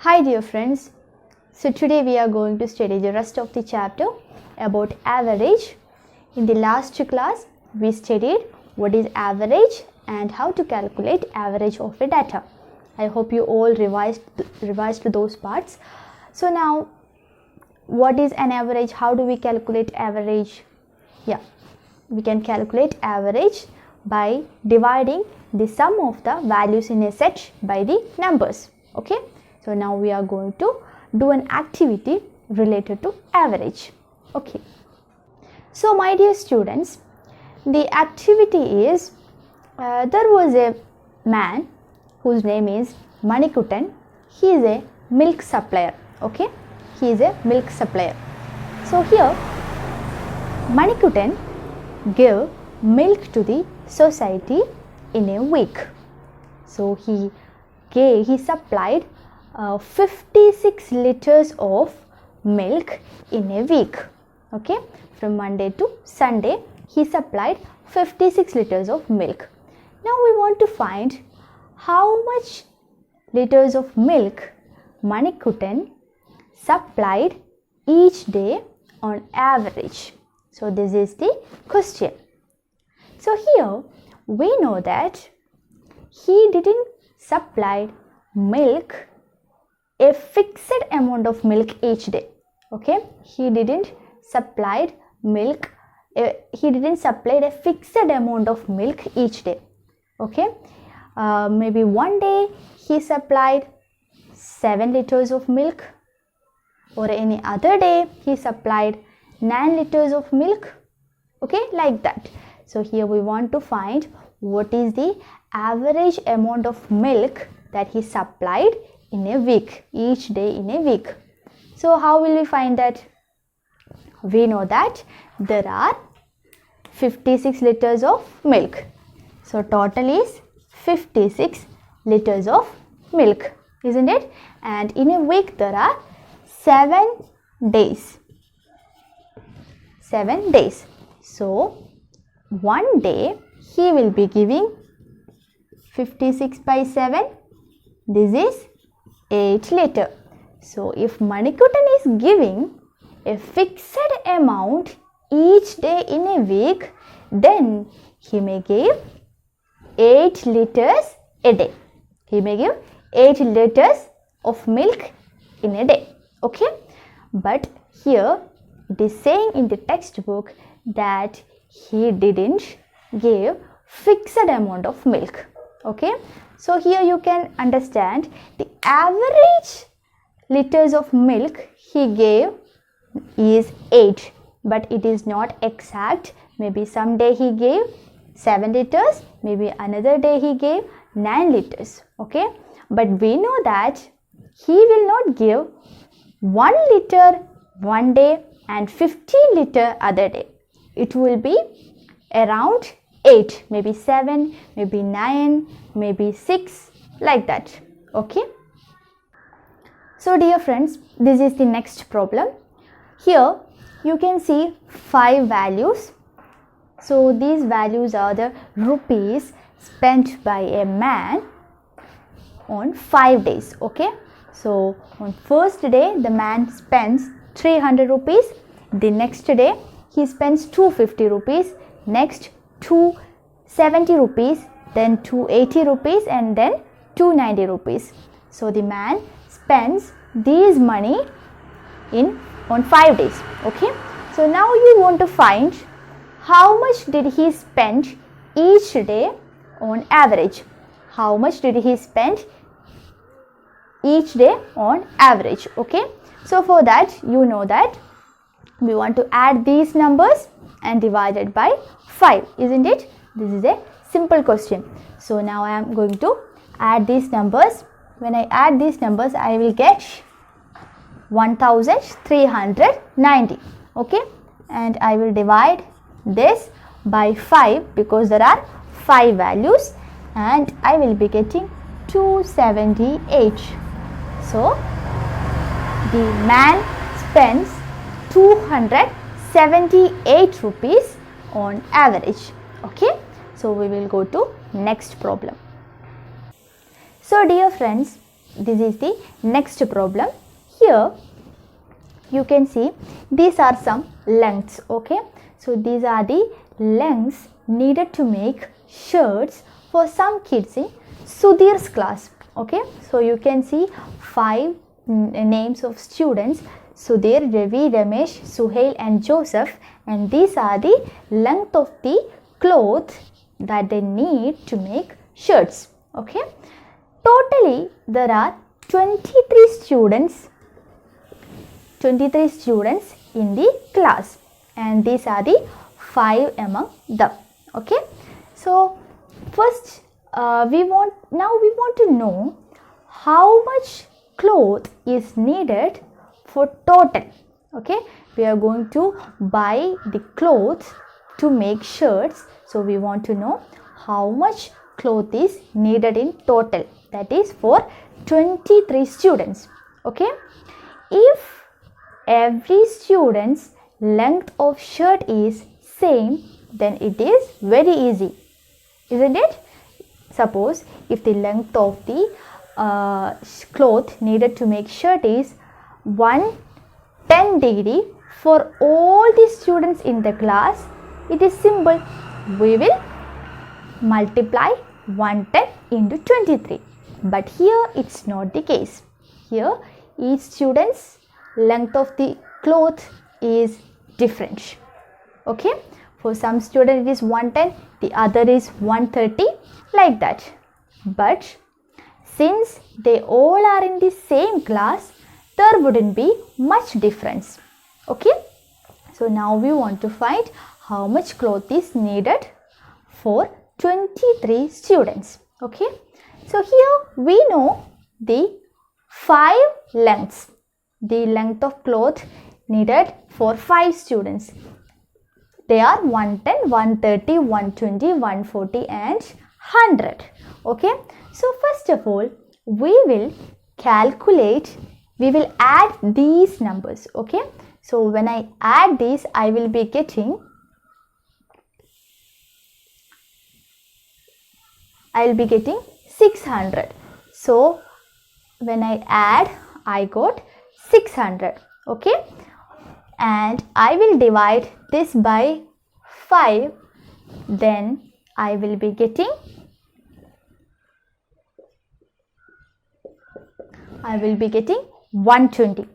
Hi dear friends, so today we are going to study the rest of the chapter about average. In the last class we studied what is average and how to calculate average of a data. I hope you all revised those parts. So now what is an average? How do we calculate average? We can calculate average by dividing the sum of the values in a set by the numbers. Okay, so now we are going to do an activity related to average. Okay, so my dear students, the activity is there was a man whose name is Manikutan. He is a milk supplier. Okay, he is a milk supplier. So here Manikutan gave milk to the society in a week. So he supplied 56 liters of milk in a week. Okay, from Monday to Sunday he supplied 56 liters of milk. Now we want to find how much liters of milk Manikutan supplied each day on average. So this is the question. So here we know that he didn't supply milk, a fixed amount of milk each day. Okay, he didn't supply milk, he didn't supply a fixed amount of milk each day. Okay, maybe one day he supplied 7 liters of milk, or any other day he supplied 9 liters of milk. Okay, like that. So here we want to find what is the average amount of milk that he supplied in a week, each day in a week. So how will we find that? We know that there are 56 liters of milk. So total is 56 liters of milk, isn't it? And in a week there are 7 days. 7 days. So one day he will be giving 56 by 7. This is 8 liters. So if Manikutan is giving a fixed amount each day in a week, then he may give 8 liters a day. He may give 8 liters of milk in a day. Okay, but here it is saying in the textbook that he didn't give fixed amount of milk. Okay, so here you can understand the average liters of milk he gave is 8, but it is not exact. Maybe some day he gave 7 liters, maybe another day he gave 9 liters. Okay, but we know that he will not give 1 liter one day and 15 liter other day. It will be around 8, maybe 7, maybe 9, maybe 6, like that. Okay, so dear friends, this is the next problem. Here you can see 5 values. So these values are the rupees spent by a man on 5 days. Okay, so on first day the man spends 300 rupees, the next day he spends 250 rupees, next 270 rupees, then 280 rupees, and then 290 rupees. So the man spends these money on 5 days. Okay, so now you want to find how much did he spend each day on average. How much did he spend each day on average? Okay, so for that you know that we want to add these numbers and divide it by 5, isn't it? This is a simple question. So now I am going to add these numbers. When I add these numbers I will get 1390. Okay, and I will divide this by 5 because there are 5 values, and I will be getting 278. So the man spends 278 rupees on average. Okay, so we will go to next problem. So dear friends, this is the next problem. Here you can see these are some lengths. Okay, so these are the lengths needed to make shirts for some kids in Sudhir's class. Okay, so you can see 5 names of students: Sudhir, Ravi, Ramesh, Suhail and Joseph, and these are the length of the cloth that they need to make shirts. Okay, totally there are 23 students in the class, and these are the 5 among them. Okay, so first we want to know how much cloth is needed for total. Okay, we are going to buy the clothes to make shirts, so we want to know how much cloth is needed in total, that is for 23 students. Okay, if every student's length of shirt is same, then it is very easy, isn't it? Suppose if the length of the cloth needed to make shirt is 110 degree for all the students in the class, it is simple. We will multiply 110 into 23. But here it's not the case. Here each student's length of the cloth is different. Okay, for some student it is 110, the other is 130, like that. But since they all are in the same class, there wouldn't be much difference. Okay, so now we want to find how much cloth is needed for 23 students. Okay, so here we know the 5 lengths, the length of cloth needed for 5 students. They are 110, 130, 120, 140 and 100. Okay, so first of all we will calculate, we will add these numbers. Okay, so when I add these, I will be getting 600. So when I add, I got 600. Okay, and I will divide this by 5, then I will be getting 120.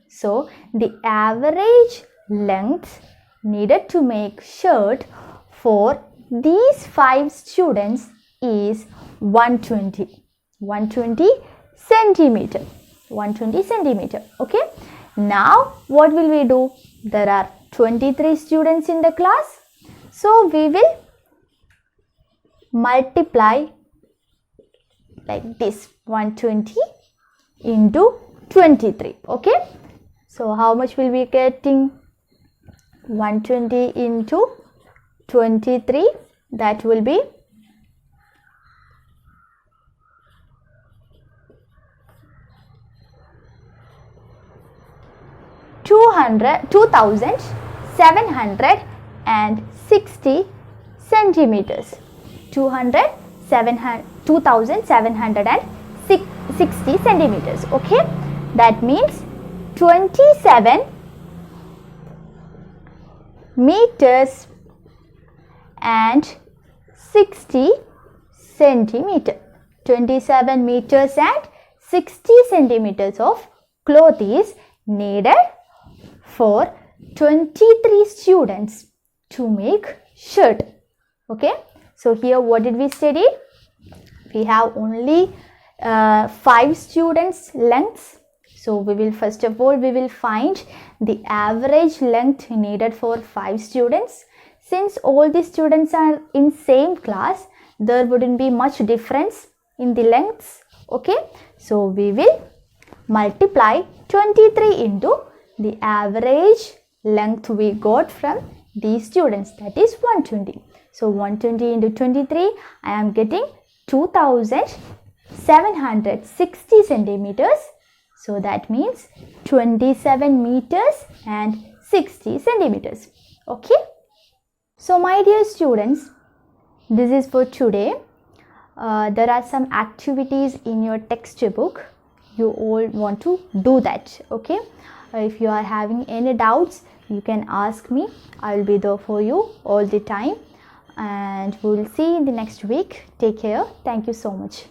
So the average length needed to make shirt for these 5 students is 120 centimeter. Okay, now what will we do? There are 23 students in the class, so we will multiply like this, 120 into 23. Okay, so how much will we getting? 120 into 23, that will be 2760 centimeters. 2760 centimeters. Okay, that means 27 meters and 60 centimeter. 27 meters and 60 centimeters of cloth is needed for 23 students to make shirt. Okay, so here what did we study? We have only 5 students lengths, so we will first of all we will find the average length needed for 5 students. Since all the students are in same class, there wouldn't be much difference in the lengths. Okay, so we will multiply 23 into the average length we got from these students, that is 120. So 120 into 23, I am getting 2760 centimeters. So that means 27 meters and 60 centimeters. Okay. So my dear students, this is for today. There are some activities in your textbook. you all want to do that. Okay, if you are having any doubts, you can ask me. I will be there for you all the time, and we will see in the next week. Take care. Thank you so much.